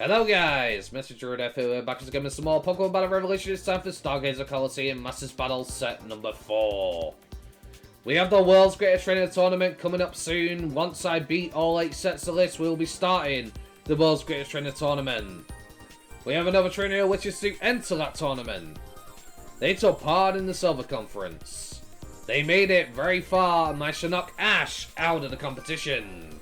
Hello guys, Mr. Druid F here, back again with some more Pokemon Battle Revolution. It's time for Stargazer Colosseum Masters Battle set number 4. We have the World's Greatest Trainer Tournament coming up soon. Once I beat all 8 sets of the list, we'll be starting the World's Greatest Trainer Tournament. We have another trainer which is to enter that tournament. They took part in the Silver Conference. They made it very far and managed to knock Ash out of the competition.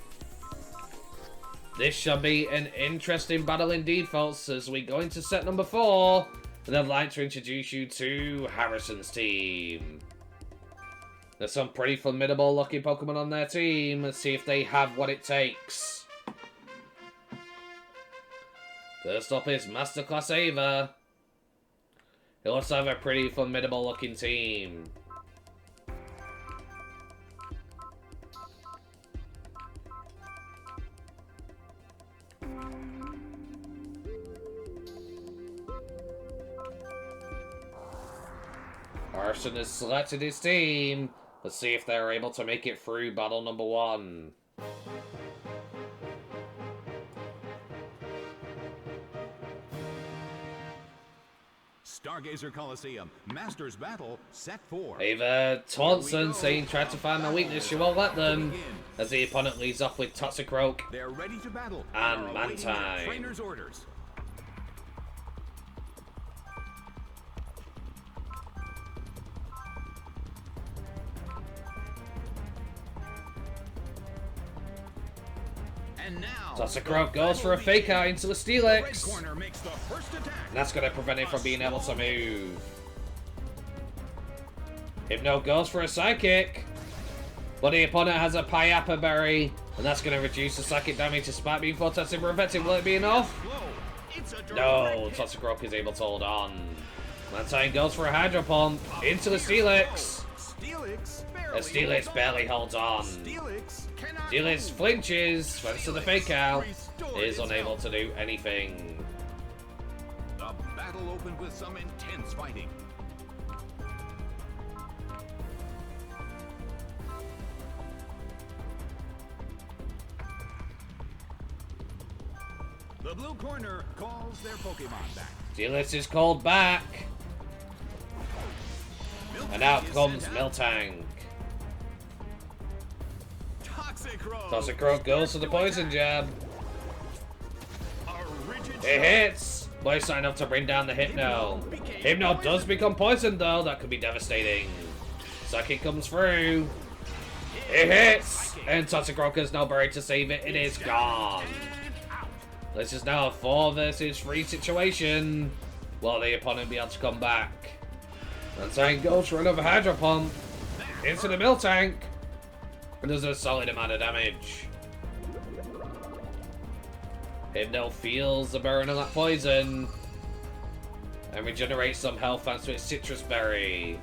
This shall be an interesting battle indeed, folks, as we go into set number 4. And I'd like to introduce you to Harrison's team. There's some pretty formidable looking Pokemon on their team. Let's see if they have what it takes. First up is Masterclass Ava. He'll also have a pretty formidable looking team. Harrison has selected his team. Let's see if they're able to make it through battle number 1. Stargazer Colosseum, Masters Battle, Set 4. Ava Taunson saying try to find my weakness, she won't let them. As the opponent leads off with Toxicroak They're ready to battle and Mantine. Trainer's orders. And now, Toxicroak goes for a fake out into the Steelix. corner makes the first attack. And that's going to prevent him from being able to move. Hypno goes for a Psychic. But the opponent has a Payappa Berry. And that's going to reduce the psychic damage despite being force super effective. Will it be enough? No, Toxicroak is able to hold on. Mantine goes for a Hydro Pump into the Steelix. The Steelix barely holds on. Steelix flinches, thanks to the fake out, is unable to do anything. The battle opened with some intense fighting. The blue corner calls their Pokemon back. Steelix is called back. And out comes Miltank. Toxicroak goes for the Poison Jab. It hits! But it's not enough to bring down the Hypno. Hypno does become poisoned though, that could be devastating. Psychic comes through. It hits! And Toxicroak has no berry to save it, it is gone. This is now a 4 versus 3 situation. Will the opponent be able to come back? Mantine goes for another Hydro Pump. Into the Miltank. And does a solid amount of damage. Hypno feels the burn of that poison. And regenerates some health thanks to its Citrus Berry.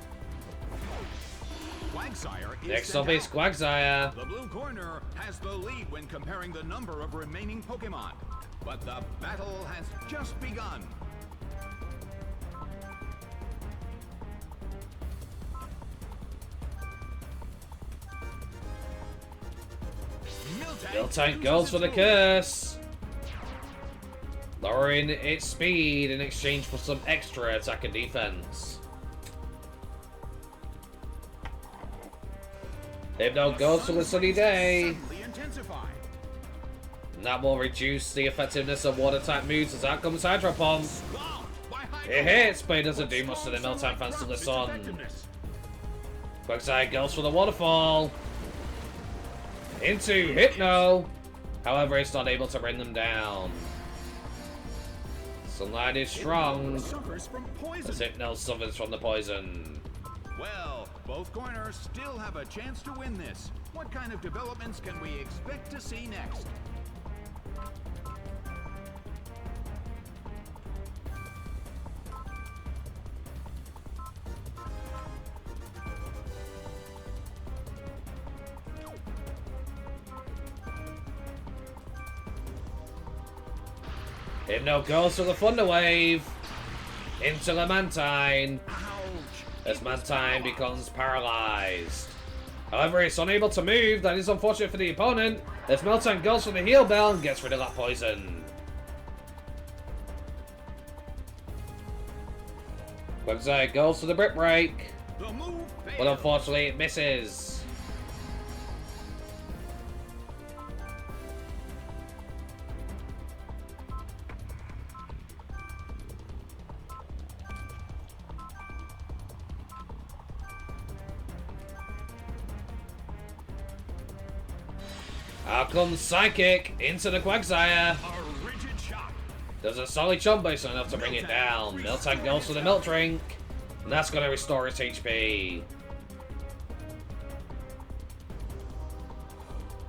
Next up is Quagsire. The blue corner has the lead when comparing the number of remaining Pokemon. But the battle has just begun. Miltank goes for the curse. Lowering its speed in exchange for some extra attack and defense. Hypno goes for the Sunny Day. And that will reduce the effectiveness of water type moves as out comes Hydro Pump. It hits, but it doesn't do much to the Miltank thanks to the sun. Quagsire goes for the Waterfall. Into Hypno. However, it's not able to bring them down. Sunlight is strong. As Hypno suffers from the poison. Well, both corners still have a chance to win this. What kind of developments can we expect to see next? Hypno goes for the Thunder Wave into the Mantine as Mantine becomes paralyzed. However, it's unable to move. That is unfortunate for the opponent. As Miltank goes for the Heal Bell and gets rid of that poison. Quagsire goes for the Brick Break, The move but failed. unfortunately it misses. Out comes Psychic into the Quagsire. A rigid shot. Does a solid jump base enough to bring it down. Miltank goes for the Milk Drink, and that's going to restore its HP.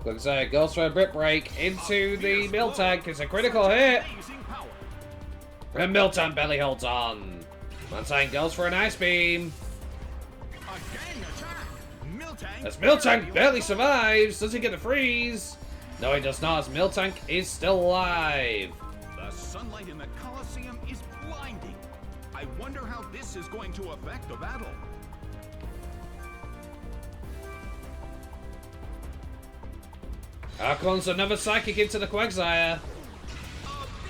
Quagsire goes for a Brick Break into the Miltank. It's a critical hit, Amazing power. and Miltank barely holds on. Miltank goes for an Ice Beam. A gang attack. Miltank. As Miltank barely survives, does he get a freeze? No, he does not, as Miltank is still alive. The sunlight in the Colosseum is blinding. I wonder how this is going to affect the battle. Out comes another Psychic into the Quagsire.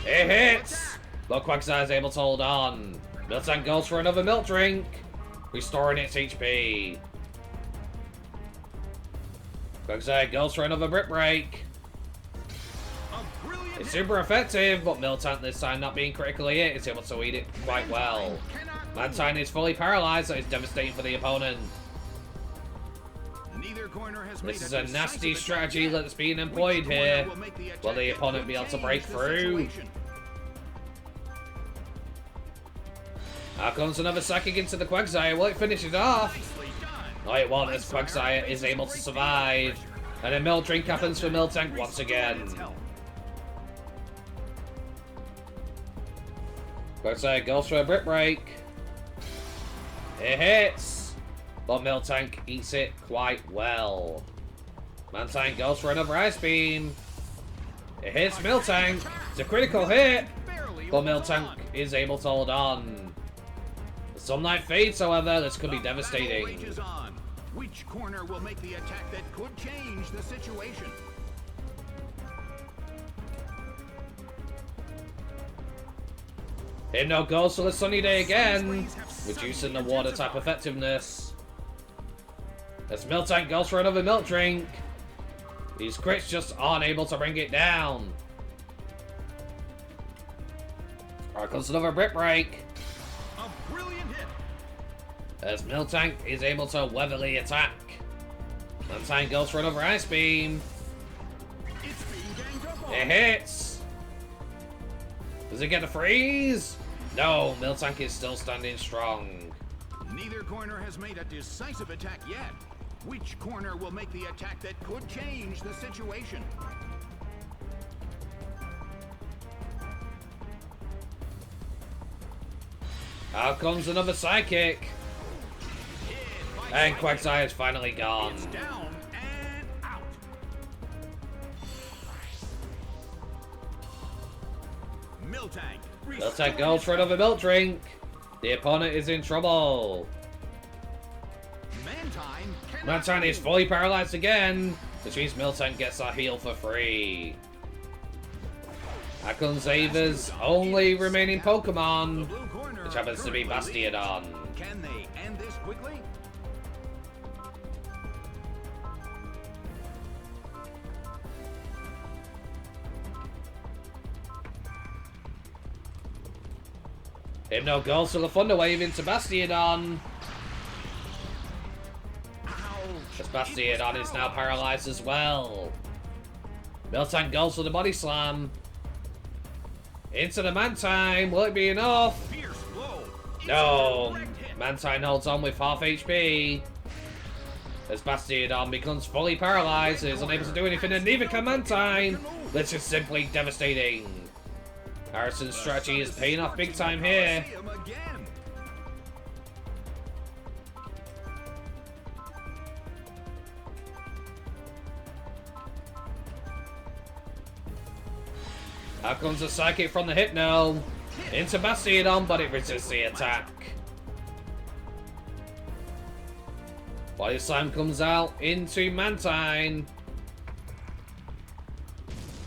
It hits! But Quagsire is able to hold on. Miltank goes for another Milk Drink, restoring its HP. Quagsire goes for another Brick Break. A brilliant It's hit. super effective, but Miltank this time not being critically hit is able to eat it quite well. Cannot Mantine is fully paralyzed, that is devastating for the opponent. Neither corner has made This is a decisive nasty attack strategy yet. that's being Which employed corner here. will make the attack Will the that opponent could be able to change break the through? situation? Out comes another Psychic into the Quagsire. Will it finish it off? Nicely done. No, it won't, as Quagsire is able to survive. And a Milk Drink happens for Miltank once again. Quagsire goes for a Brick Break. It hits, but Miltank eats it quite well. Mantine goes for another Ice Beam. It hits Miltank. It's a critical hit, but Miltank is able to hold on. The Sunlight fades, however, this could be devastating. Rages on. Which corner will make the attack that could change the situation? Hypno goes for the Sunny Day again, reducing the water type effectiveness. As Miltank goes for another Milk Drink. These crits just aren't able to bring it down. Alright, comes another Brick Break. A brilliant hit. As Miltank is able to weatherly attack. Miltank goes for another Ice Beam. It's being ganged up on. It hits. Does it get a freeze? No, Miltank is still standing strong. Neither corner has made a decisive attack yet. Which corner will make the attack that could change the situation? Out comes another Psychic. Hit by And Psychic. Quagsire is finally gone. It's down and out. Miltank. Miltank goes for another Milk Drink. The opponent is in trouble. Mantine is fully paralyzed again, which means Miltank gets that heal for free. Out comes Ava's only remaining Pokemon, which happens to be Bastiodon. Can they end this quickly? Hypno goes for the Thunder Wave into Bastiodon. As Bastiodon is now paralyzed as well. Miltank goes for the Body Slam. Into the Mantine. Will it be enough? Fierce blow. It's a No. direct hit. Mantine holds on with half HP. As Bastiodon becomes fully paralyzed and is unable to do anything, and neither can Mantine. This is simply devastating. Harrison's strategy is paying off big time here. Colosseum again. Out comes a Psychic from the Hypno. Into Bastiodon, but it resists the attack. Body Slam comes out into Mantine.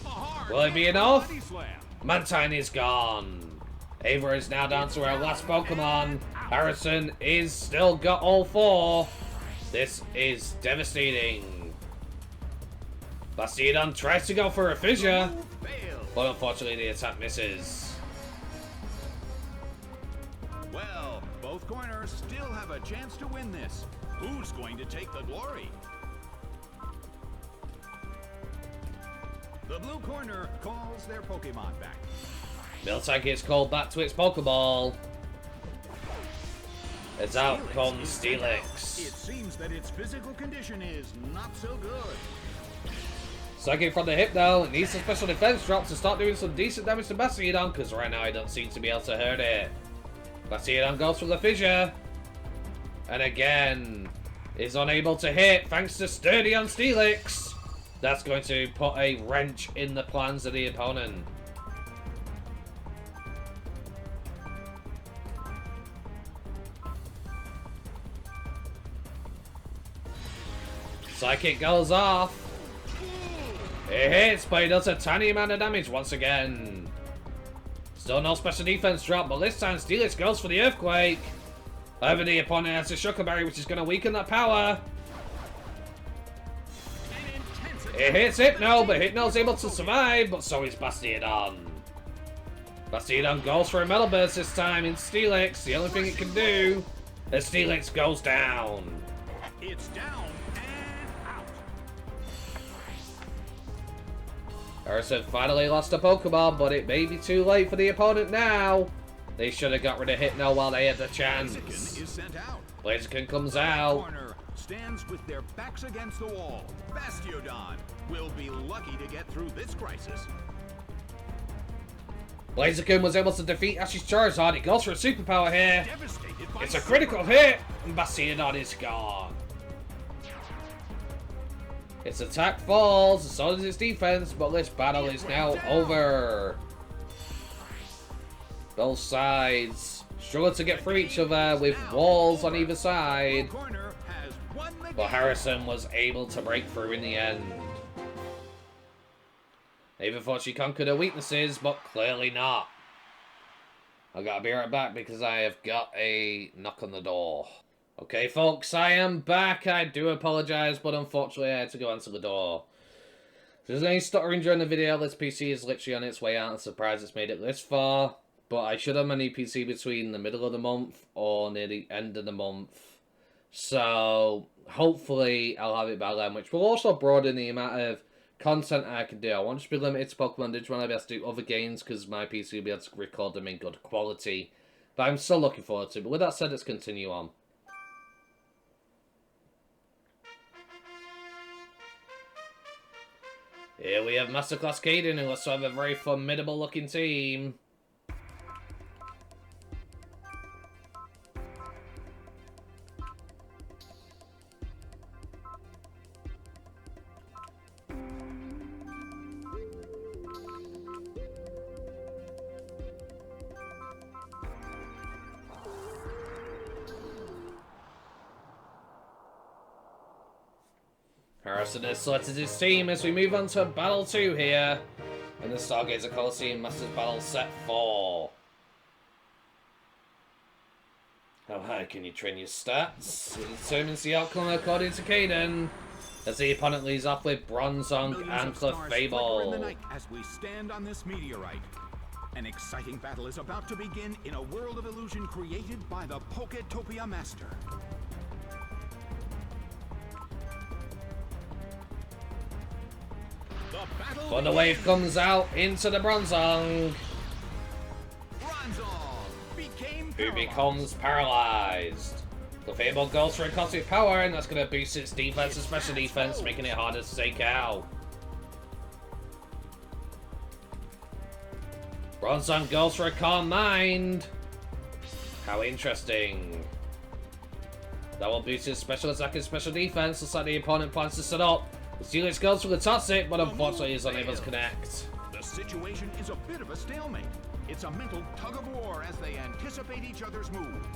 A hard Will it be enough? body slam. Mantine is gone. Ava is now down to her last Pokemon. Harrison is still got all 4. This is devastating. Bastiodon tries to go for a fissure, but unfortunately the attack misses. Well, both corners still have a chance to win this. Who's going to take the glory? The blue corner calls their Pokemon back. Miltank is called back to its Pokeball. As out comes Steelix. It seems that its physical condition is not so good. Psychic from the hip though, it needs a special defense drop to start doing some decent damage to Bastiodon, because right now it doesn't seem to be able to hurt it. Bastiodon goes for the fissure. And again, is unable to hit thanks to Sturdy on Steelix. That's going to put a wrench in the plans of the opponent. Psychic goes off. It hits, but it does a tiny amount of damage once again. Still no special defense drop, but this time Steelix goes for the Earthquake. However, the opponent has a Shocker Berry, which is going to weaken that power. It hits Hypno, but Hypno's able to survive, but so is Bastiodon. Bastiodon goes for a Metal Burst this time in Steelix, the only thing it can do. As Steelix goes down. It's down and out. Harrison finally lost a Pokemon, but it may be too late for the opponent now. They should have got rid of Hypno while they had the chance. Blaziken is sent out. Blaziken comes out. Corner stands with their backs against the wall. Bastiodon will be lucky to get through this crisis. Blaziken was able to defeat Ash's Charizard. It goes for a superpower here. Devastated by It's a critical hit, and Bastiodon is gone. Its attack falls, so does its defense, but this battle is now over. Both sides struggle to get through each other with walls on either side, Corner has won the but game. Harrison was able to break through in the end. Ava thought she conquered her weaknesses, but clearly not. I gotta be right back because I have got a knock on the door. Okay, folks, I am back. I do apologize, but unfortunately I had to go answer the door. If there's any stuttering during the video, this PC is literally on its way out. I'm surprised it's made it this far. But I should have my new PC between the middle of the month or near the end of the month. So, hopefully I'll have it by then, which will also broaden the amount of content I can do. I want to be limited to Pokemon Digimon. I'll be able to do other games because my PC will be able to record them in good quality. But I'm still looking forward to it. But with that said, let's continue on. Here we have Masterclass Caden, who also have a very formidable looking team. Harrison has selected his team as we move on to Battle 2 here in the Stargazer Colosseum Masters Battle Set 4. How high can you train your stats? It determines the outcome according to Caden, as the opponent leads off with Bronzong Millions and of stars flicker in the Clefable. night as we stand on this meteorite. An exciting battle is about to begin in a world of illusion created by the Poketopia Master. The battle But the wave comes out into the Bronzong, Bronzong became who paralyzed. becomes paralyzed. Clefable goes for a cosmic power, and that's going to boost its defense and special defense, making it harder to take out. Bronzong goes for a Calm Mind. How interesting. That will boost his special attack and special defense, looks like the opponent plans to set up. Steelix goes for the Toxic, but unfortunately is unable to connect. The situation is a bit of a stalemate. It's a mental tug of war as they anticipate each other's move.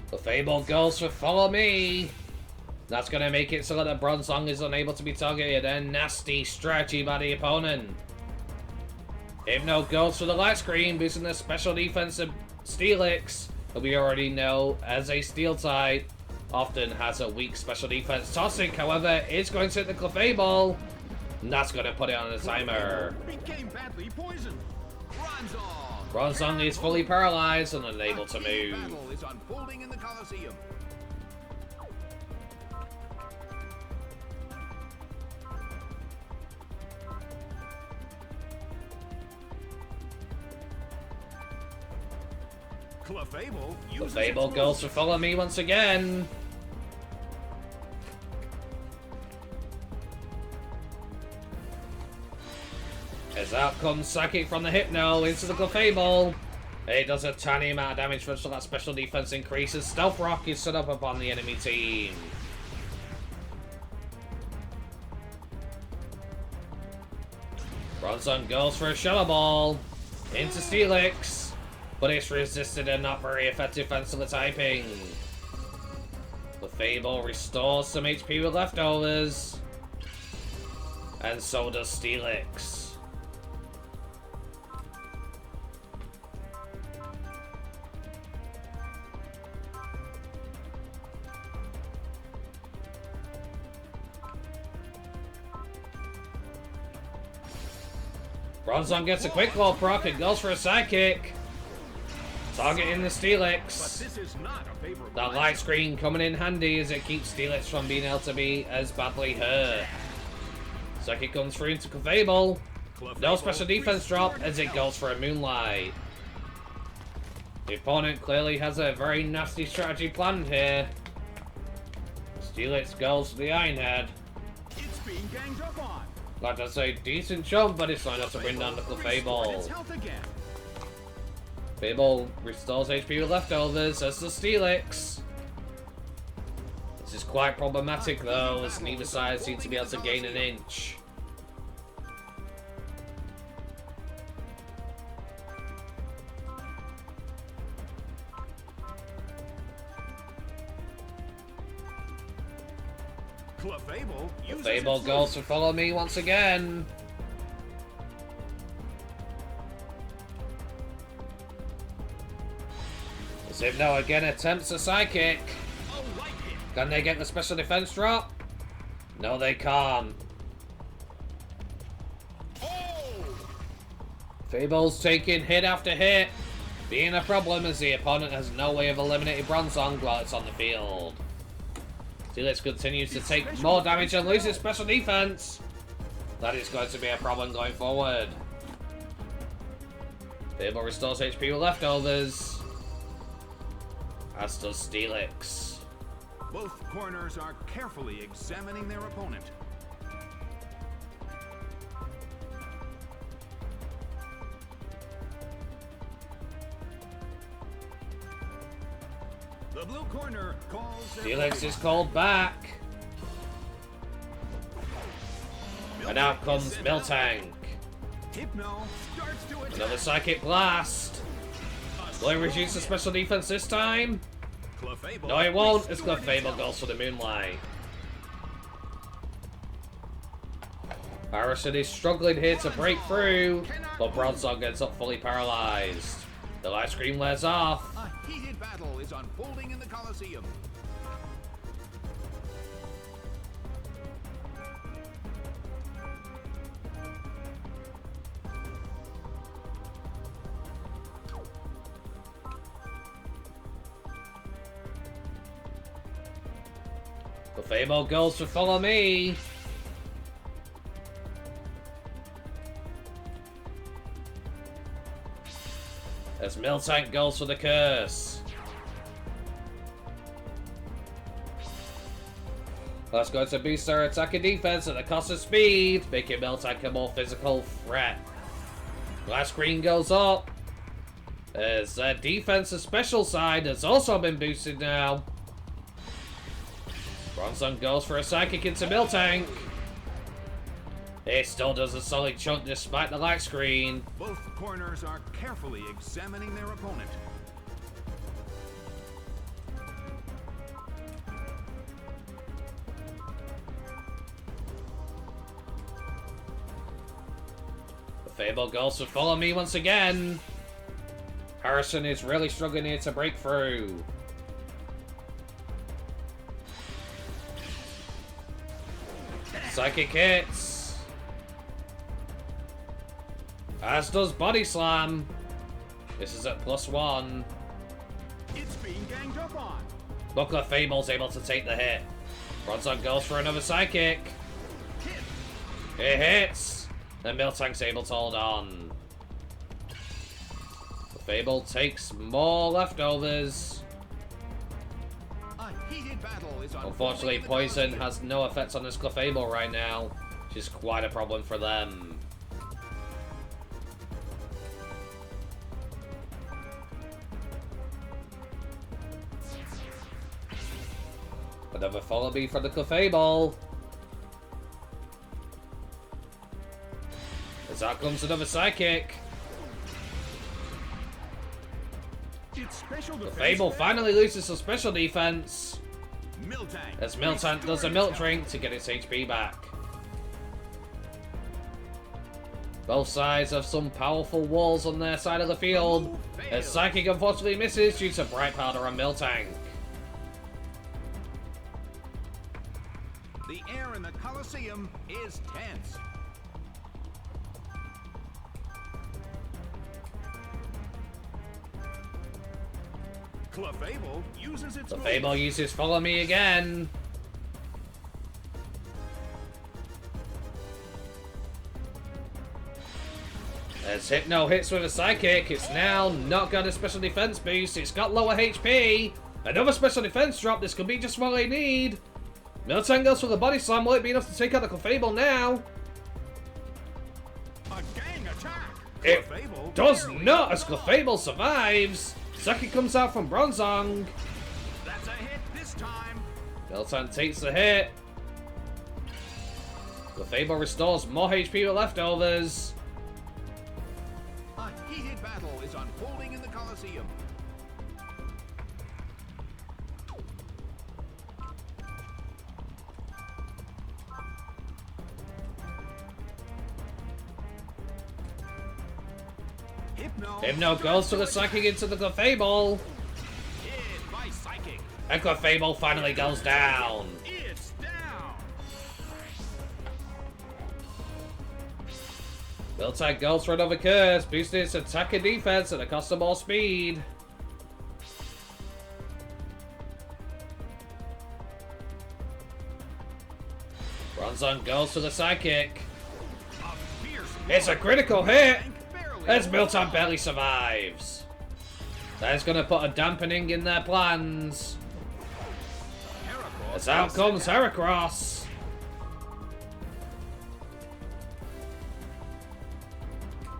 The Fable goes for Follow Me. That's going to make it so that the Bronzong is unable to be targeted. A nasty strategy by the opponent. Hypno goes for the light screen, boosting the special defense of Steelix, who we already know as a Steel type often has a weak special defense. Toxic, however, is going to hit the Clefable, and that's going to put it on the timer. Became badly poisoned. Bronzong is fully paralyzed and unable to move. Battle is unfolding in the Colosseum. Clefable goes to follow me once again. As out comes Psychic from the Hypno into the Clefable. It does a tiny amount of damage for that special defense increases. Stealth Rock is set up upon the enemy team. Bronzong goes for a Shadow Ball into Steelix, but it's resisted and not very effective thanks to the typing. Clefable restores some HP with leftovers, and so does Steelix. Bronzong gets a quick claw proc and goes for a Psychic. Targeting the Steelix. That light screen coming in handy as it keeps Steelix from being able to be as badly hurt. Psychic comes through into Clefable. No special defense drop as it goes for a Moonlight. The opponent clearly has a very nasty strategy planned here. Steelix goes for the Iron Head. It's being ganged up on. That does a decent jump, but it's not enough to bring down the Clefable. Clefable restores HP with leftovers, as the Steelix. This is quite problematic though, as neither side seems to be able to gain an inch. Clefable goes to follow me once again. As Hypno again attempts a Psychic. Can they get the special defense drop? No, they can't. Fable's taking hit after hit, being a problem as the opponent has no way of eliminating Bronzong while it's on the field. Steelix continues to take more damage and loses special defense. That is going to be a problem going forward. Fable restores HP with leftovers, as does Steelix. Both corners are carefully examining their opponent. The blue corner calls. Steelix is called back. And out comes Miltank. Another Psychic Blast. Will it reduce the special defense this time? No, it won't, as Clefable goes for the Moonlight. Harrison is struggling here to break through, but Bronzong gets up fully paralyzed. The light screen wears off. A heated battle is unfolding in the Colosseum. Clefable goes to follow me. As Miltank goes for the curse. That's going to boost our attack and defense at the cost of speed, making Miltank a more physical threat. Last screen goes up. As defense, the special side has also been boosted now. Bronzong goes for a Psychic into Miltank. It still does a solid chunk despite the light screen. Both corners are carefully examining their opponent. Fable goes to follow me once again. Harrison is really struggling here to break through. Psychic hits. As does Body Slam. This is at +1. It's being ganged up on. Buckler Fable's able to take the hit. Bronzong goes for another Psychic. It hits. And Miltank's able to hold on. The Fable takes more leftovers. A heated battle is Unfortunately, Poison has no effects on this Clefable right now, which is quite a problem for them. Another follow me for the Clefable. As out comes another Psychic. Clefable finally loses some special defense. As Miltank does a milk drink to get its HP back. Both sides have some powerful walls on their side of the field. As Psychic unfortunately misses due to Bright Powder on Miltank. The air in the Colosseum is tense. Clefable uses its Clefable uses Follow Me again. As Hypno hits with a Psychic, it's now not got a special defense boost. It's got lower HP. Another special defense drop. This could be just what I need. Miltank goes for the Body Slam. Will it be enough to take out the Clefable now? A gang attack. It does not, as Clefable survives. Psychic comes out from Bronzong. That's a hit this time. Miltank takes the hit. Clefable restores more HP with leftovers. A heated battle is unfolding in the Colosseum. Hypno goes for the Psychic into the Clefable. Hit by Psychic. And Clefable finally goes down. It's down. Miltank goes for another curse, boosting its attack and defense at the cost of more speed. Bronzong goes for the Psychic. It's a critical hit! As Miltank barely survives. That's going to put a dampening in their plans. As out comes Heracross.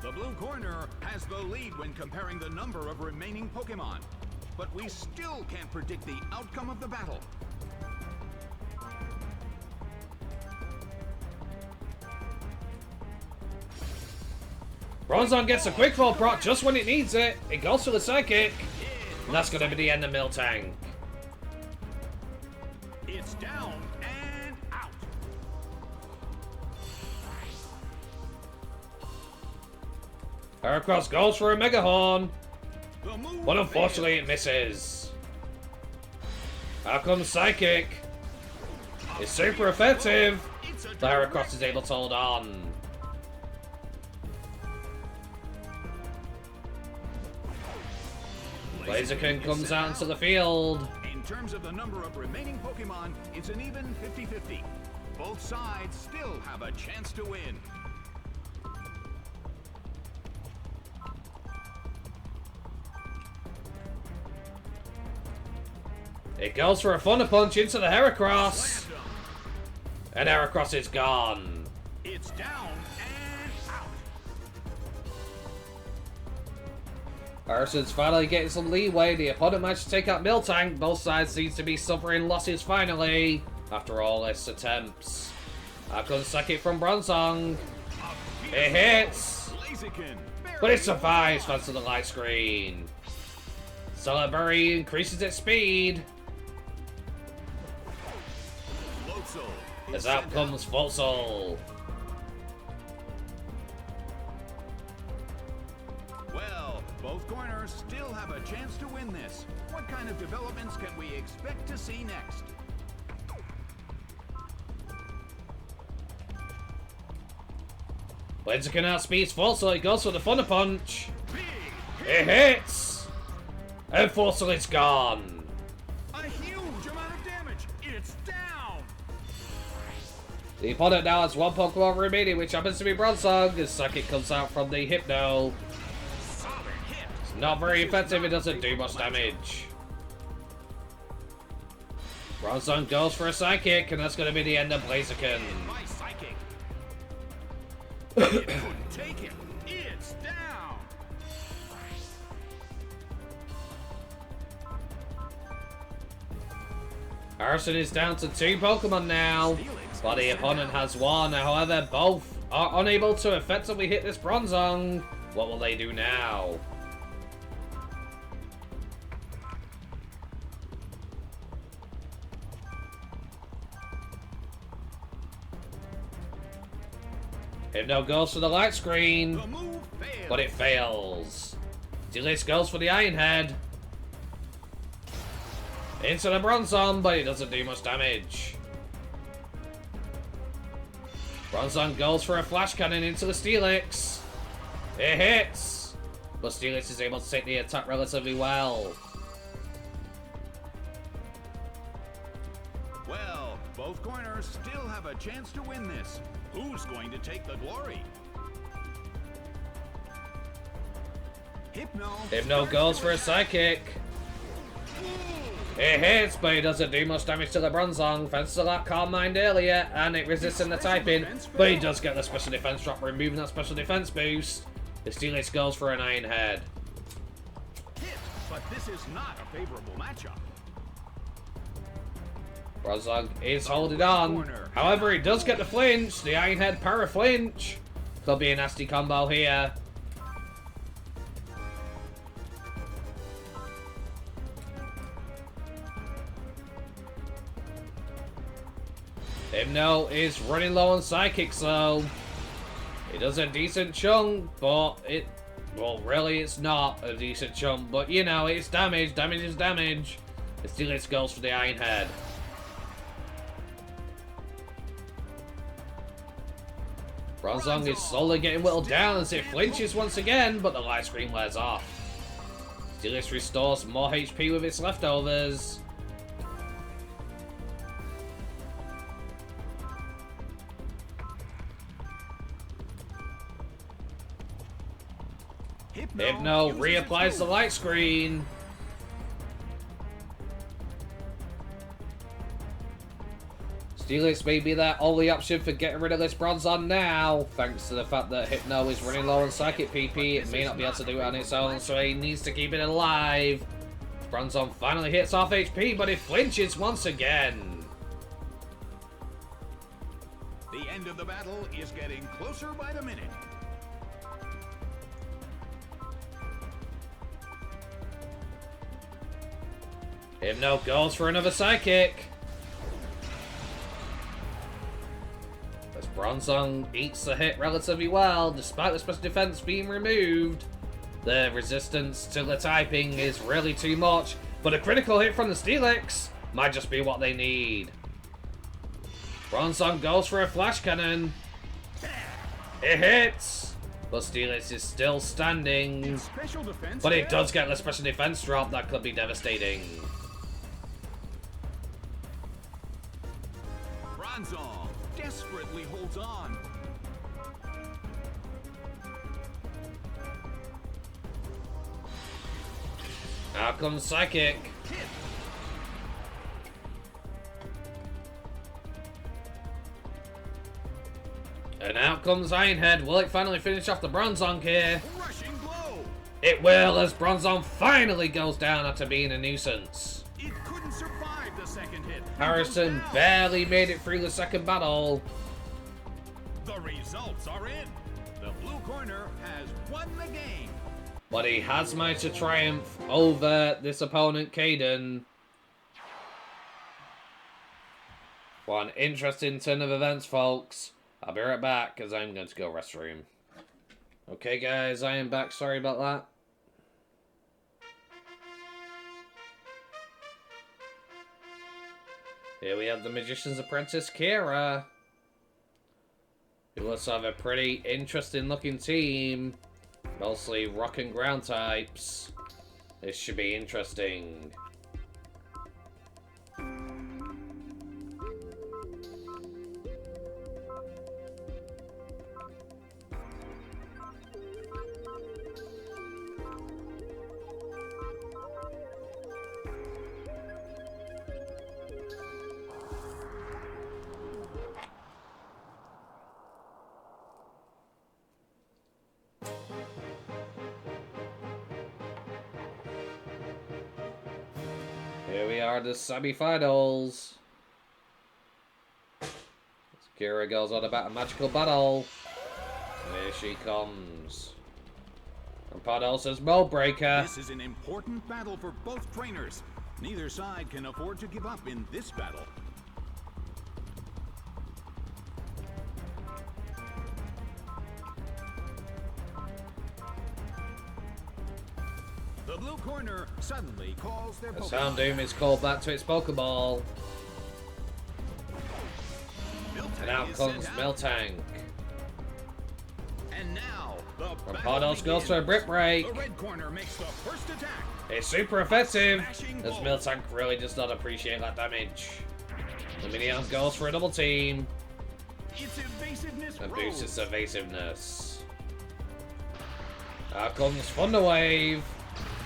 The blue corner has the lead when comparing the number of remaining Pokemon. But we still can't predict the outcome of the battle. Bronzong gets a quick fall proc just when it needs it. It goes for the Psychic. And that's going to be the end of Miltank. It's down and out. Heracross goes for a Mega Horn. But unfortunately it misses. Out comes Psychic. It's super effective. The Heracross is able to hold on. Blaziken comes out into the field. In terms of the number of remaining Pokemon, it's an even 50-50. Both sides still have a chance to win. It goes for a Thunder Punch into the Heracross. And Heracross is gone. It's down and out. Harrison's finally getting some leeway. The opponent managed to take out Miltank. Both sides seem to be suffering losses finally, after all its attempts. Out comes Psychic from Bronzong. It hits, but it survives thanks to the light screen. Celeberry increases its speed. As out comes Floatzel. Both corners still have a chance to win this. What kind of developments can we expect to see next? Blaziken outspeeds Forceful, it goes for the Thunder Punch. It hits! And Forceful's gone. A huge amount of damage. It's down. The opponent now has one Pokemon remaining, which happens to be Bronzong. His Psychic comes out from the Hypno. Solid hit. It's not very effective, it doesn't do much damage. Bronzong goes for a Psychic, and that's going to be the end of Blaziken. My psychic. It couldn't take him. It's down. Harrison is down to 2 Pokemon now, but the opponent has 1. However, both are unable to effectively hit this Bronzong. What will they do now? Hypno goes for the light screen, The move failed. but it fails. Steelix goes for the Iron Head. Into the Bronzong, but it doesn't do much damage. Bronzong goes for a Flash Cannon into the Steelix. It hits, but Steelix is able to take the attack relatively well. Well, both corners still have a chance to win this. Who's going to take the glory? Hypno goes for a Psychic. It hits, but it doesn't do much damage to the Bronzong, thanks to that Calm Mind earlier, and it resists in the typing, but he does get the special defense drop, removing that special defense boost. The Steelix goes for an Iron Head. Hit, but this is not a favorable matchup. Bronzong is holding on. However, he does get the flinch, the Iron Head Para Flinch. Could be a nasty combo here. Hypno is running low on Psychic, so it does a decent chunk, but well, really it's not a decent chunk, but you know, it's damage. Damage is damage. The Steelix goes for the Iron Head. Bronzong is slowly getting whittled down as it flinches once again, but the light screen wears off. Steelix restores more HP with its leftovers. Hypno reapplies the light screen. Steelix may be their only option for getting rid of this Bronzong now, thanks to the fact that Hypno is running low on Psychic PP. It may not be able to do it on its own, so he needs to keep it alive. Bronzong finally hits half HP, but it flinches once again. The end of the battle is getting closer by the minute. Hypno goes for another Psychic. This Bronzong eats the hit relatively well, despite the special defense being removed. The resistance to the typing is really too much, but a critical hit from the Steelix might just be what they need. Bronzong goes for a Flash Cannon. It hits, but Steelix is still standing. But it does get the special defense drop that could be devastating. Bronzong desperately holds on. Out comes Psychic. Hit. And out comes Iron Head. Will it finally finish off the Bronzong here? Rushing blow. It will, as Bronzong finally goes down after being a nuisance. It couldn't survive the second hit. Harrison barely made it through the second battle. The results are in. The blue corner has won the game. But he has managed to triumph over this opponent, Caden. What an interesting turn of events, folks. I'll be right back, because I'm going to go restroom. Okay, guys, I am back. Sorry about that. Here we have the Magician's Apprentice, Kira. Who looks have a pretty interesting looking team. Mostly rock and ground types. This should be interesting. Here we are, the semi-finals. Kira goes on about a magical battle. And here she comes. And Pardo says, Moldbreaker. This is an important battle for both trainers. Neither side can afford to give up in this battle. The blue corner suddenly calls their As Pokemon. Houndoom is called back to its Pokeball. And out comes Miltank. And now the Rampardos goes for a Brick Break. The red corner makes the first attack. It's super effective, as Miltank really does not appreciate that damage. Lumineon goes for a double team. Its evasiveness And rose. boosts its evasiveness. Out comes Thunder Wave.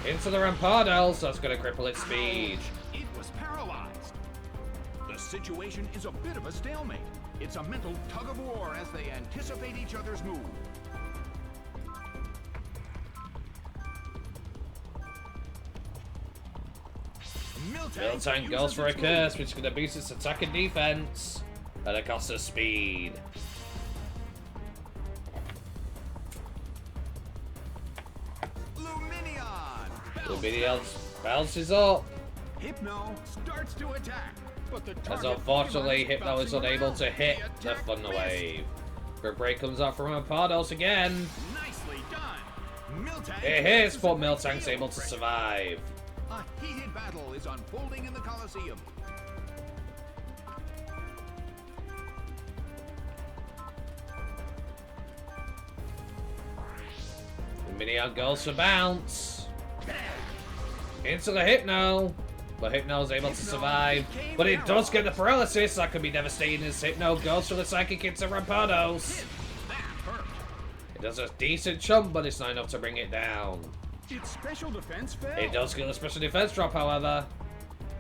Into the Rampardos, that's going to cripple its speed. It was paralyzed. The situation is a bit of a stalemate. It's a mental tug of war as they anticipate each other's move. Miltank goes for a curse, which is going to boost its attack and defense at a cost of speed. Lumineon bounces up. Hypno starts to attack, but the As target unfortunately, Pokemon's Hypno is bouncing unable around. to hit The the attack Thunder missed. Wave. Brick Break comes out from Rampardos again. Nicely done. Miltank It hits, uses but a Miltank's field able to break. survive. A heated battle is unfolding in the Colosseum. Lumineon goes for bounce. Into the Hypno. But Hypno is able to survive. But it does get the paralysis. That could be devastating as Hypno goes for the Psychic into Rampardos. That hurt. It does a decent chunk, but it's not enough to bring it down. Its special defense fell. It does get a special defense drop, however.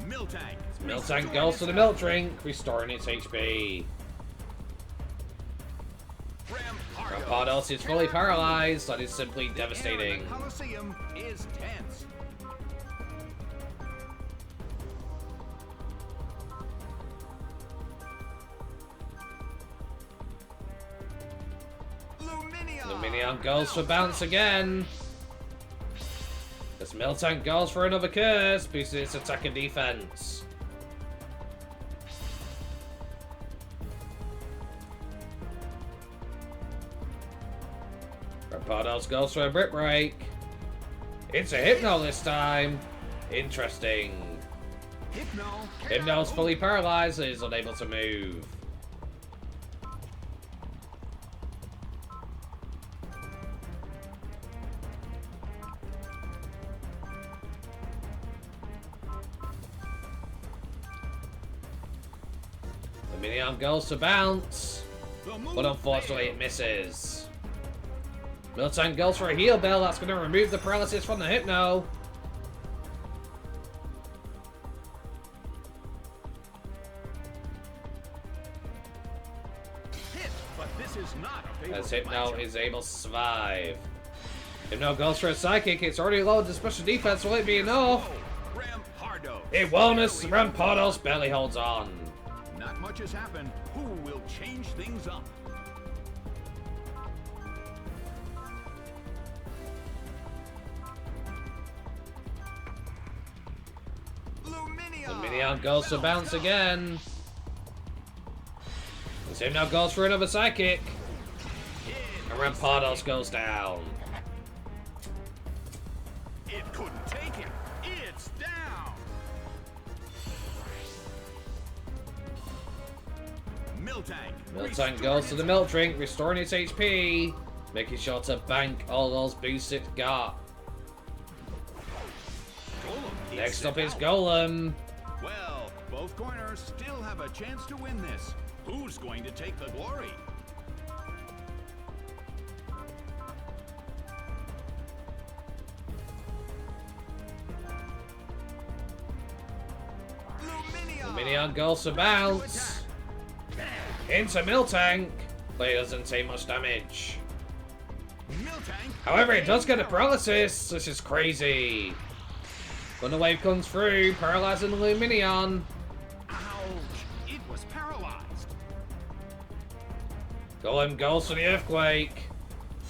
Miltank. Miltank goes for the Milk Drink, restoring its HP. Rampardos is fully paralyzed. That is simply devastating. The Colosseum is tense. Lumineon goes for bounce again. As Miltank goes for another curse, boosting its attack and defense. Rampardos goes for a Brick Break. It's a Hypno this time. Interesting. Hypno's fully paralyzed and is unable to move. Lumineon goes to bounce, but unfortunately it misses. Miltank goes for a Heal Bell. That's going to remove the paralysis from the Hypno. As Hypno is able to survive. Hypno goes for a Psychic. It's already loaded to special defense. Will it be enough? It won't, as Rampardos barely holds on. Not much has happened. Who will change things up? Lumineon goes to bounce again. As Hypno goes for another Psychic. And Rampardos goes down. It couldn't take him. It's down. Miltank goes to the milk drink, restoring its HP, making sure to bank all those boosts it got. Next up is Golem. Well, both corners still have a chance to win this. Who's going to take the glory? Luminion goes to bounce into Miltank, but it doesn't take much damage. However, it does get a paralysis. This is crazy. Thunder Wave comes through, paralyzing Luminion. Ouch! It was paralyzed. Golem goes for the Earthquake.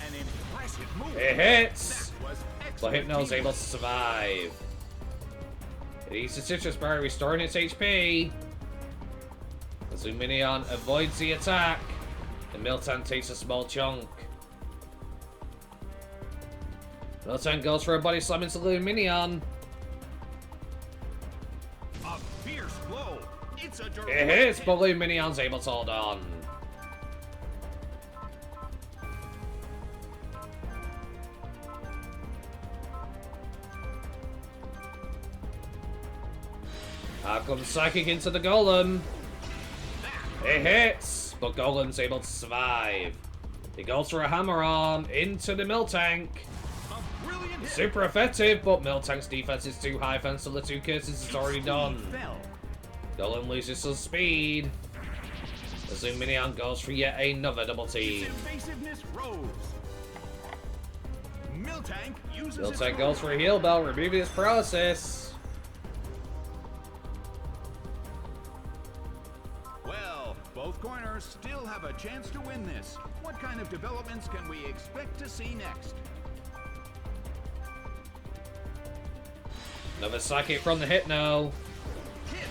An impressive move. It hits, That was but excellent Hypno's able teamwork. to survive. It eats the Citrus Berry, restoring its HP. As Luminion avoids the attack, and Miltank takes a small chunk. Miltank goes for a body slam into Luminion. A fierce blow. It's a direct It hits, hit. but Luminion's able to hold on. Out comes Psychic into the Golem. It hits, but Golem's able to survive. He goes for a hammer arm into the Miltank. A brilliant hit. Super effective, but Miltank's defense is too high thanks to the two curses it's already done. Fell. Golem loses some speed. As Luminion goes for yet another double Its team. evasiveness rose. Miltank uses its Miltank goes for a heal bell, removing its paralysis. Well, both corners still have a chance to win this. What kind of developments can we expect to see next? Another Psychic from the Hypno. Hit.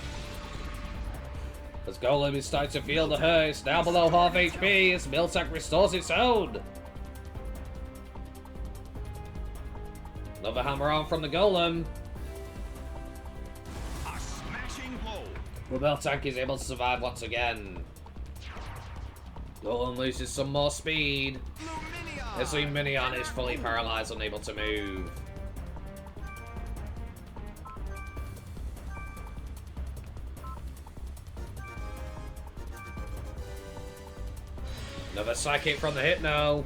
As Golem is starting to feel the hurt, it's now below half HP as Miltank restores its own. Another hammer arm from the Golem. A smashing blow. But Miltank is able to survive once again. Golem loses some more speed. Luminion. As Luminion is fully paralyzed, unable to move. Another Psychic from the Hypno.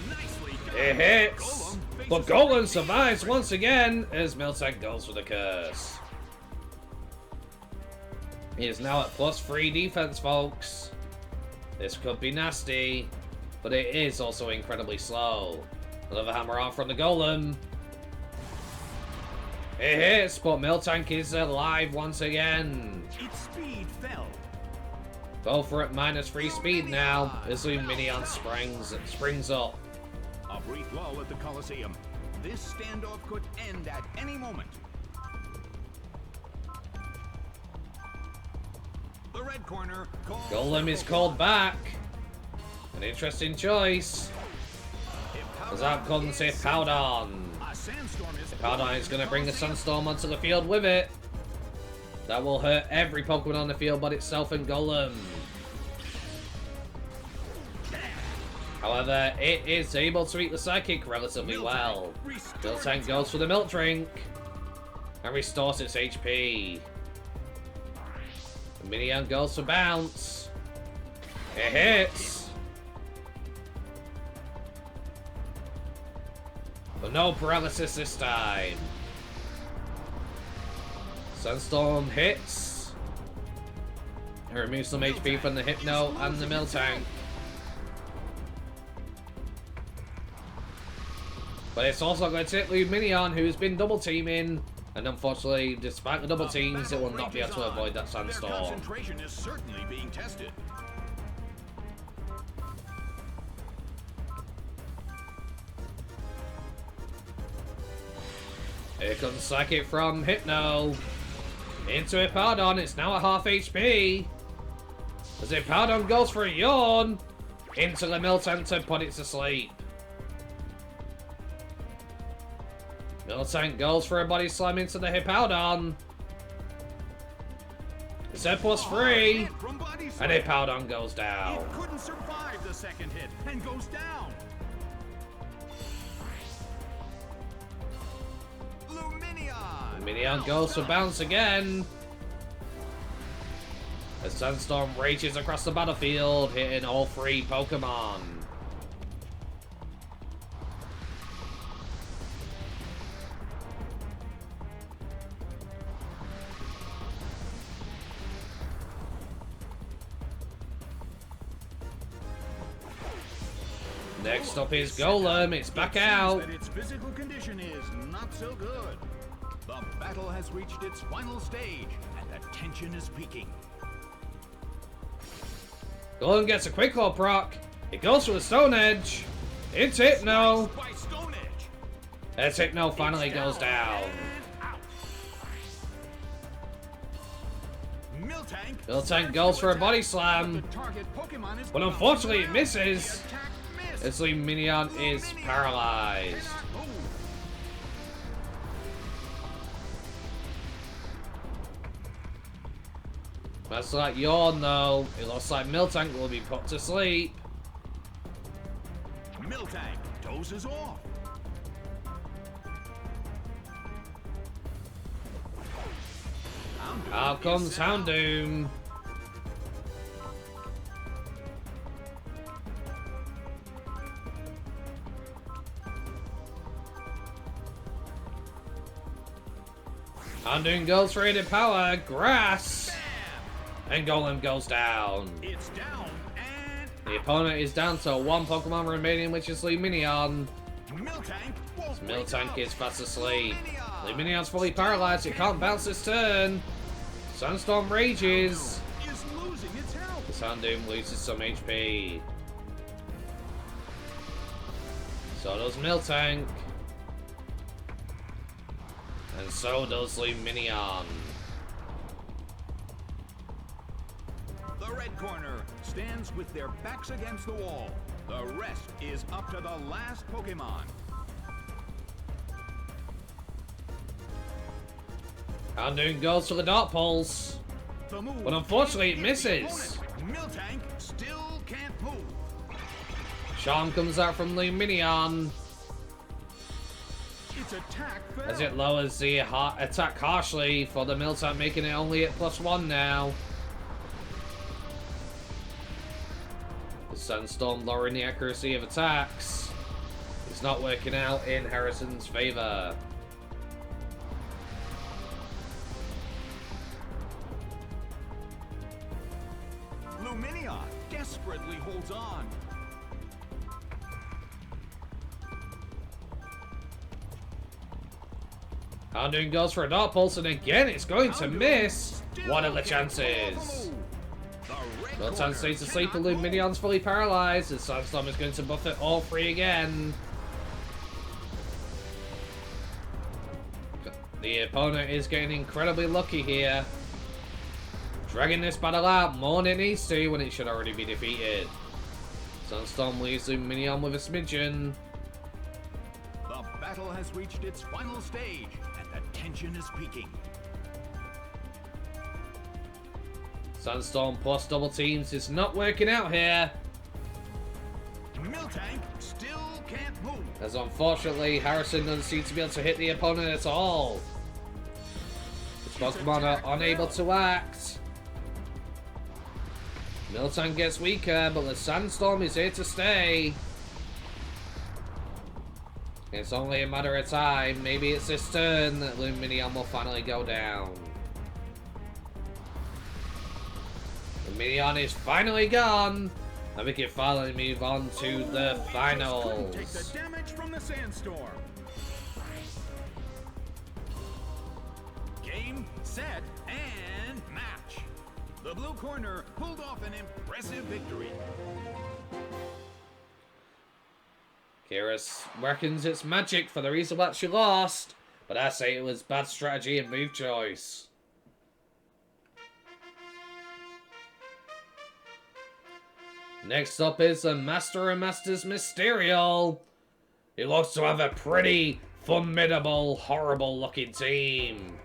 Nicely done. It hits, Golem faces but Golem survives once again as Miltank goes for the curse. He is now at +3 defense, folks. This could be nasty, but it is also incredibly slow. Another hammer arm from the Golem. It hits, but Miltank is alive once again. Its speed fell. Both are at -3 speed now as Luminion springs up. A brief lull at the Colosseum. This standoff could end at any moment. The red corner calls Golem for is Pokemon. called back. An interesting choice. As out comes Hippowdon. A sandstorm is Hippowdon is going to bring the Sunstorm onto the field with it. That will hurt every Pokemon on the field but itself and Golem. However, it is able to eat the Psychic relatively well. Miltank goes for the Milk Drink and restores its HP. The Minion goes for Bounce. It hits. But no paralysis this time. Sunstorm hits. And removes some HP from the Hypno and the Miltank. But it's also going to hit Luminion, who's been double teaming. And unfortunately, despite the double teams, it will not be able to avoid that Their Sandstorm. concentration is certainly being tested. Here comes Psychic from Hypno. Into Hippowdon, it's now at half HP. As Hippowdon goes for a yawn. Into the Miltank to put it to sleep. Miltank goes for a body slam into the Hippowdon. It's at +3. Hit from Body And Slam. Hippowdon goes down. It couldn't survive the second hit and goes down. Luminion. Minion goes for bounce again. A Sandstorm rages across the battlefield, hitting all 3 Pokemon. Next up is Golem. It's back out. That its physical condition is not so good. The battle has reached its final stage, and the tension is peaking. Golem gets a quick claw proc. It goes for the Stone Edge. It's Hypno. By Stone Edge. As Hypno finally goes down. Miltank. Miltank goes for a Body Slam. The target Pokemon is But unfortunately it misses. The attack missed. As Luminion is paralyzed. Cannot move. That's like Yawn though. It looks like Miltank will be put to sleep. Miltank dozes off. Houndoom Out comes is set out. Houndoom. Houndoom goes for rated power. Grass. And Golem goes down. It's down and The opponent is down to 1 Pokemon remaining, which is Luminion. Miltank won't wake Miltank up. is fast asleep. Luminion Luminion's fully paralyzed. It can't bounce this turn. Sandstorm rages. is losing its health. The Houndoom loses some HP. So does Miltank. And so does Luminion. The red corner stands with their backs against the wall. The rest is up to the last Pokemon. Houndoom goes for the Dark Pulse. The move But unfortunately, it hits the misses. opponent. Miltank still can't move. Charm comes out from Luminion Its attack as failed. it lowers the attack harshly for the Miltank, making it only at +1 now. The Sandstorm lowering the accuracy of attacks. It's not working out in Harrison's favor. Luminion desperately holds on. Houndoom goes for a Dark Pulse, and again it's going to Houndoom miss. still What are the can't pull off a chances? move. The red Miltank corner stays asleep, and cannot move. Luminion's fully paralyzed. The Sandstorm is going to buff it all 3 again. The opponent is getting incredibly lucky here. Dragging this battle out more than it needs to when it should already be defeated. Sandstorm leaves Luminion with a smidgen. The battle has reached its final stage, and the tension is peaking. Sandstorm plus double teams is not working out here, Miltank still can't move. as unfortunately Harrison doesn't seem to be able to hit the opponent at all. His Pokemon are unable to act. Miltank gets weaker, but the Sandstorm is here to stay. It's only a matter of time. Maybe it's this turn that Luminion will finally go down. Luminion is finally gone, and we can finally move on to the Couldn't take finals. the damage from the sandstorm. Game, set, and match. The blue corner pulled off an impressive victory. Kyrus reckons it's magic for the reason that she lost, but I say it was bad strategy and move choice. Next up is the Master and Masters Mysterio. He looks to have a pretty formidable, horrible looking team.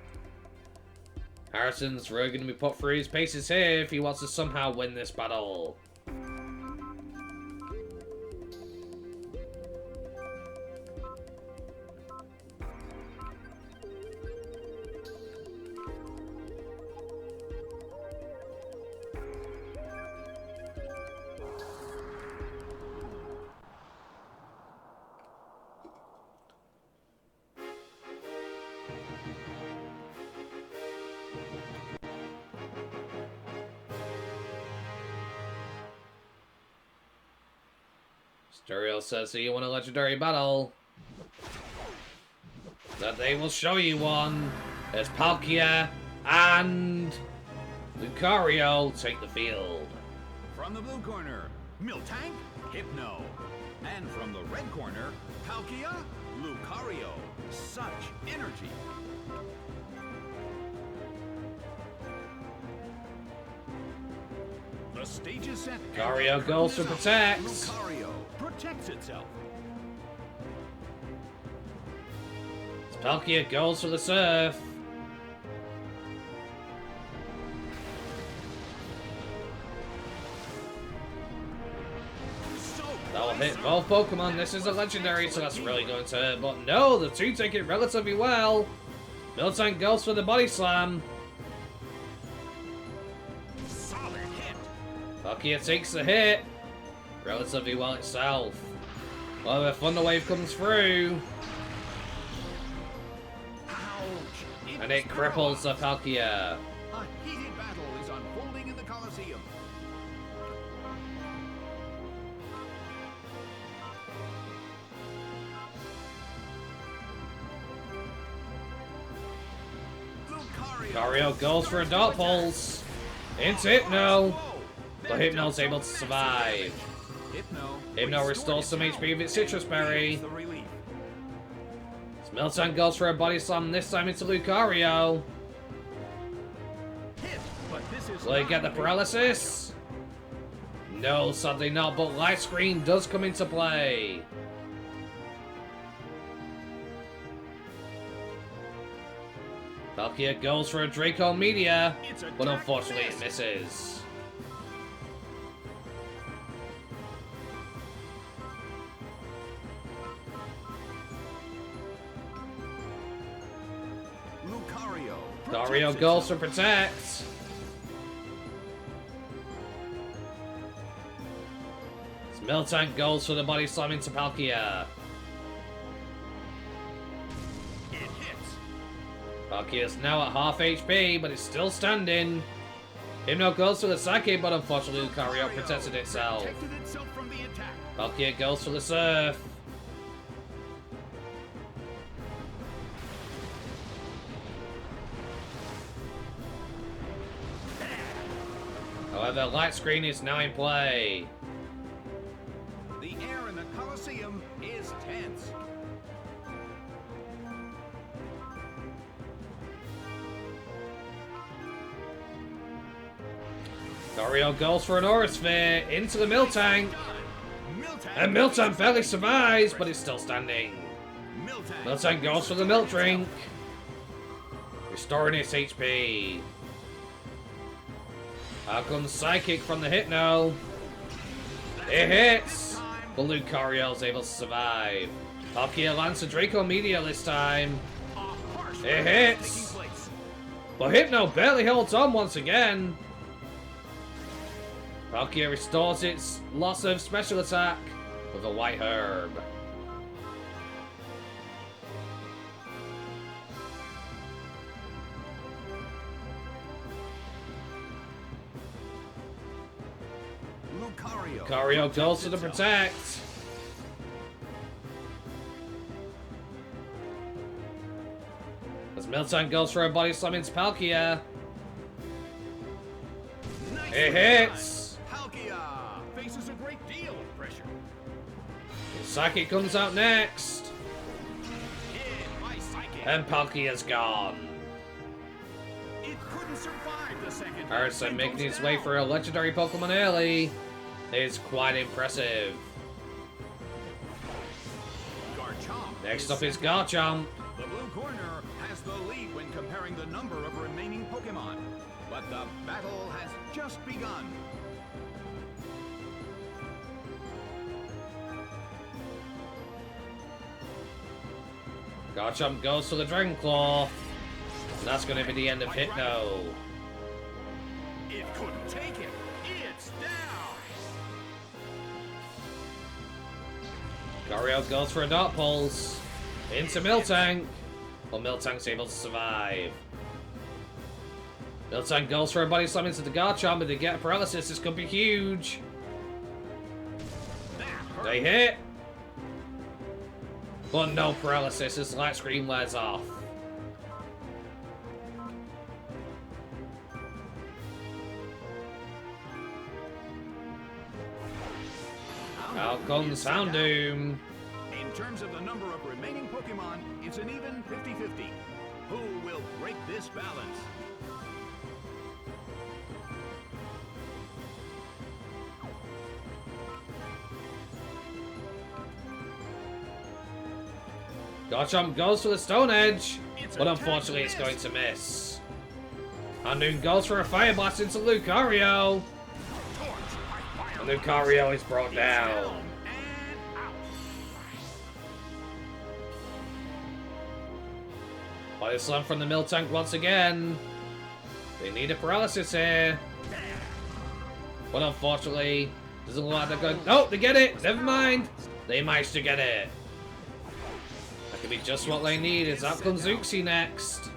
Harrison's really going to be put through his paces here if he wants to somehow win this battle. Stereo says, so you want a legendary battle? That they will show you one. As Palkia and Lucario take the field. From the blue corner, Miltank, Hypno. And from the red corner, Palkia, Lucario. Such energy. The stage is set. Lucario goes to protect. Lucario protects itself. Palkia goes for the surf. That will hit both Pokemon. This is a legendary, so that's really going to hurt. But no, the two take it relatively well. Miltank goes for the body slam. Solid hit. Palkia takes the hit relatively well itself. Well, the Thunder Wave comes through. Ouch. And it cripples the Palkia. A heated battle is unfolding in the Colosseum. Lucario goes for a Dart Pulse. It's Hypno. But Hypno's able to survive. Hypno restores some HP with its Citrus Berry. Miltank goes for a Body Slam, this time into Lucario. Will he get the paralysis? No, sadly not, but Light Screen does come into play. Palkia goes for a Draco Meteor, but unfortunately it misses. Lucario goes for protect. Miltank goes for the body slam into Palkia. It hits. Palkia's now at half HP, but it's still standing. Hypno goes for the Psychic, but unfortunately Lucario protected itself. Protected itself from the attack. Palkia goes for the Surf. However, Light Screen is now in play. The air in the Colosseum is tense. Lucario goes for an Aura Sphere into the Miltank. And Miltank barely survives, but is still standing. Miltank goes for the Milk Drink, restoring its HP. Out comes Psychic from the Hypno. It hits, but Lucario's able to survive. Palkia lands a Draco Meteor this time. It hits, but Hypno barely holds on once again. Palkia restores its loss of special attack with a White Herb. Lucario goes to the protect. As Miltank goes for a body slam into Palkia. It hits. Palkia faces a great deal of pressure. Psychic comes out next. Hit by Psychic. And Palkia's gone. It couldn't survive the second. Harrison making his way for a legendary Pokemon early is quite impressive. Garchomp. Next up is Garchomp. The blue corner has the lead when comparing the number of remaining Pokemon. But the battle has just begun. Garchomp goes to the Dragon Claw. And that's going to be the end of Hypno. It couldn't take it. It's down. Gariel goes for a Dark Pulse. Into Miltank. Well, Miltank's able to survive. Miltank goes for a Body Slam into the Garchomp, but they get a Paralysis. This could be huge. They hit. But no Paralysis as Light Screen wears off. Out comes Houndoom. In terms of the number of remaining Pokemon, it's an even 50-50. Who will break this balance? Garchomp goes for the Stone Edge, but unfortunately it's going to miss. Houndoom goes for a Fire Blast into Lucario. And Lucario is brought down. Body Slam from the Miltank once again. They need a Paralysis here. But unfortunately, doesn't look like they're going... Oh, they get it! Never mind! They managed to get it. That could be just what they need, as out comes Uxie next.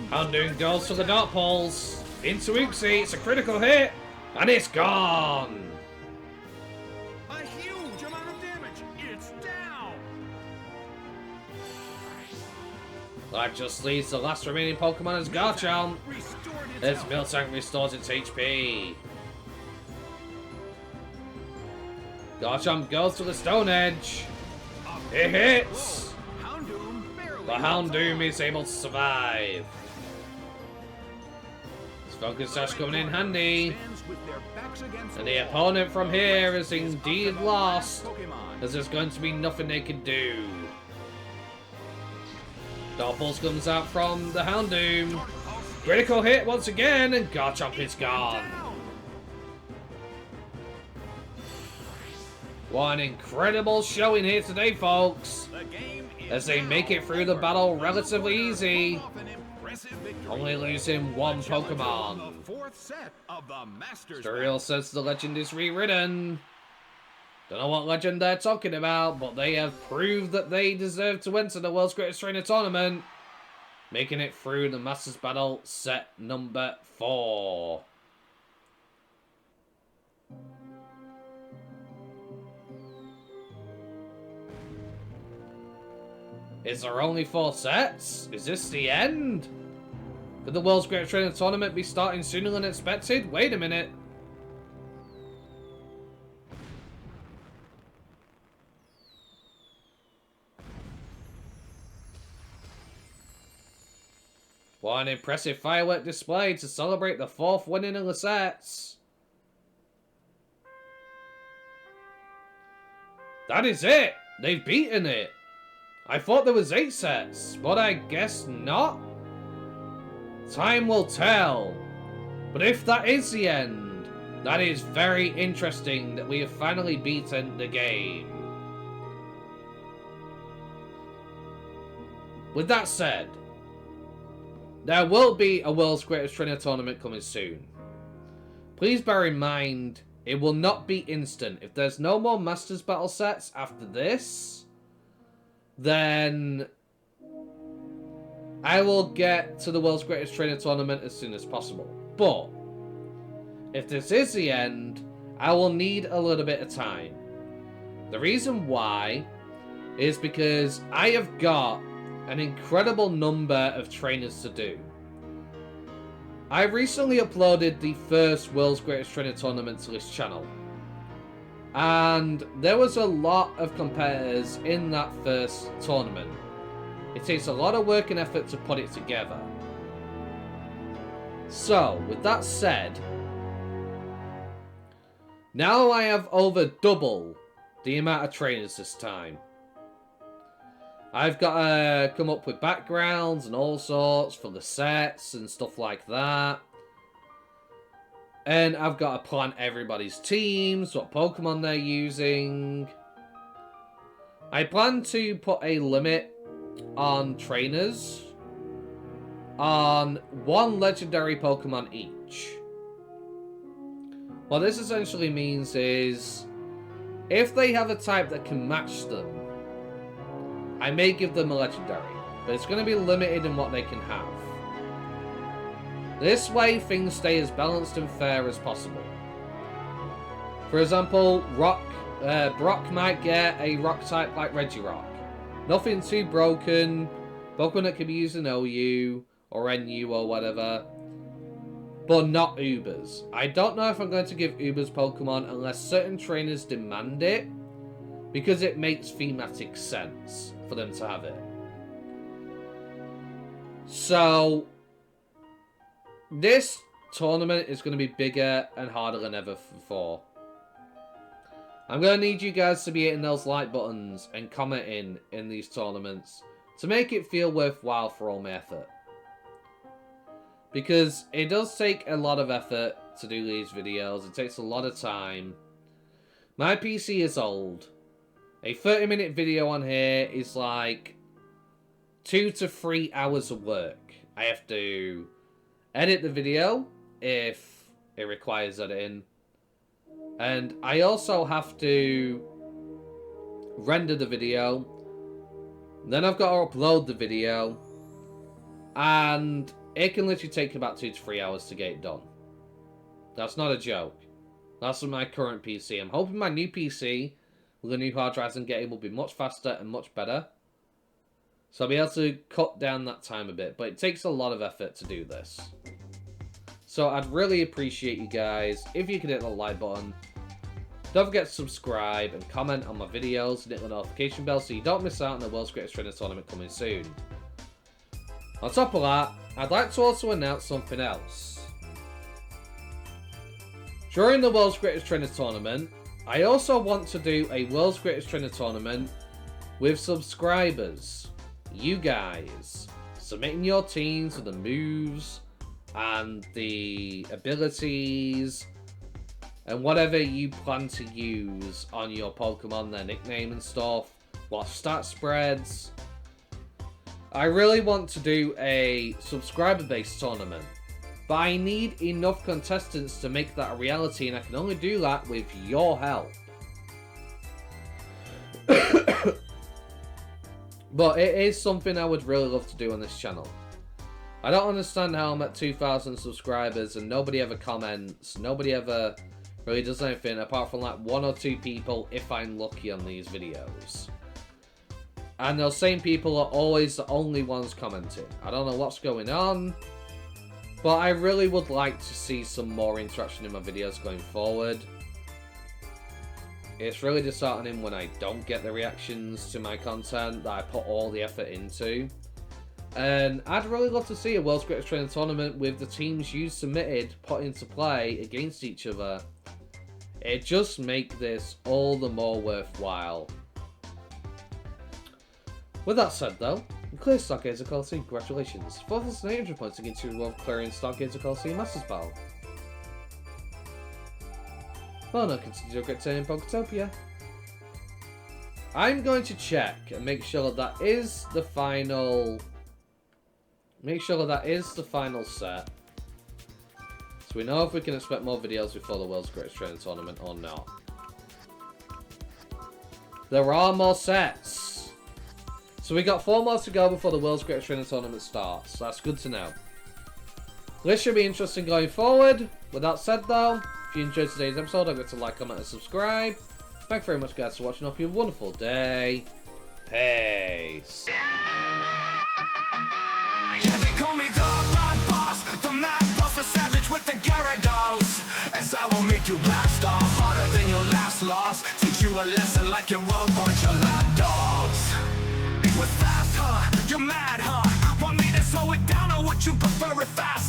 Houndoom goes for the Dark Pulse. Into Uxie, it's a critical hit, and it's gone. A huge amount of damage. It's down. That just leaves the last remaining Pokemon as Garchomp. As Miltank restores its HP. Garchomp goes to the Stone Edge. It hits. The Houndoom is able to survive. This Focus Sash coming in handy. And the opponent from here is indeed lost, as there's going to be nothing they can do. Dark Pulse comes out from the Houndoom. Critical hit once again, and Garchomp is gone. What an incredible showing here today, folks. As they make it through the battle relatively easy. Only losing one Pokemon. Sturiel says the legend is rewritten. Don't know what legend they're talking about, but they have proved that they deserve to enter the World's Greatest Trainer Tournament. Making it through the Masters Battle set number 4. Is there only 4 sets? Is this the end? Could the World's Greatest Trainer Tournament be starting sooner than expected? Wait a minute. What an impressive firework display to celebrate the 4th winning of the sets. That is it. They've beaten it. I thought there was 8 sets, but I guess not. Time will tell. But if that is the end, that is very interesting that we have finally beaten the game. With that said, there will be a World's Greatest Trainer Tournament coming soon. Please bear in mind, it will not be instant. If there's no more Masters Battle sets after this, then I will get to the World's Greatest Trainer Tournament as soon as possible. But if this is the end, I will need a little bit of time. The reason why is because I have got an incredible number of trainers to do. I recently uploaded the first World's Greatest Trainer Tournament to this channel. And there was a lot of competitors in that first tournament. It takes a lot of work and effort to put it together. So, with that said, now I have over double the amount of trainers this time. I've got to come up with backgrounds and all sorts for the sets and stuff like that. And I've got to plan everybody's teams, what Pokemon they're using. I plan to put a limit on trainers on 1 legendary Pokemon each. What this essentially means is, if they have a type that can match them, I may give them a legendary, but it's going to be limited in what they can have. This way, things stay as balanced and fair as possible. For example, Brock might get a rock type like Regirock. Nothing too broken, Pokemon that can be used in OU or NU or whatever, but not Ubers. I don't know if I'm going to give Ubers Pokemon unless certain trainers demand it, because it makes thematic sense for them to have it. So, this tournament is going to be bigger and harder than ever before. I'm going to need you guys to be hitting those like buttons and commenting in these tournaments to make it feel worthwhile for all my effort. Because it does take a lot of effort to do these videos. It takes a lot of time. My PC is old. A 30-minute video on here is like 2 to 3 hours of work. I have to edit the video if it requires editing. And I also have to render the video. Then I've got to upload the video. And it can literally take about 2 to 3 hours to get it done. That's not a joke. That's with my current PC. I'm hoping my new PC with the new hard drives and getting will be much faster and much better. So I'll be able to cut down that time a bit. But it takes a lot of effort to do this. So I'd really appreciate you guys if you could hit the like button. Don't forget to subscribe and comment on my videos and hit the notification bell so you don't miss out on the World's Greatest Trainer Tournament coming soon. On top of that, I'd like to also announce something else. During the World's Greatest Trainer Tournament, I also want to do a World's Greatest Trainer Tournament with subscribers. You guys submitting your teams with the moves and the abilities and whatever you plan to use on your Pokemon, their nickname and stuff, what stat spreads. I really want to do a subscriber-based tournament, but I need enough contestants to make that a reality, and I can only do that with your help. But it is something I would really love to do on this channel. I don't understand how I'm at 2,000 subscribers and nobody ever comments, nobody ever really does anything apart from like 1 or 2 people if I'm lucky on these videos. And those same people are always the only ones commenting. I don't know what's going on, but I really would like to see some more interaction in my videos going forward. It's really disheartening when I don't get the reactions to my content that I put all the effort into. And I'd really love to see a World's Greatest Trainer Tournament with the teams you submitted put into play against each other. It just makes this all the more worthwhile. With that said though, you cleared Stargazer Colosseum, congratulations. 4,800 points against your reward for clearing Stargazer Colosseum Masters Battle. Well, no, continue your great turn in Poketopia. I'm going to check and make sure that is the final. Make sure that is the final set. So we know if we can expect more videos before the World's Greatest Trainer Tournament or not. There are more sets. So we got 4 more to go before the World's Greatest Trainer Tournament starts. So that's good to know. This should be interesting going forward. With that said though, if you enjoyed today's episode, don't forget to like, comment and subscribe. Thank you very much guys for watching. Hope you have a wonderful day. Peace. Yeah, they call me the Blood Boss, the Mad Boss, the Savage with the Gyarados. As I will make you blast off harder than your last loss. Teach you a lesson like you won't bunch of lap dogs. It was fast, huh? You're mad, huh? Want me to slow it down or would you prefer it fast?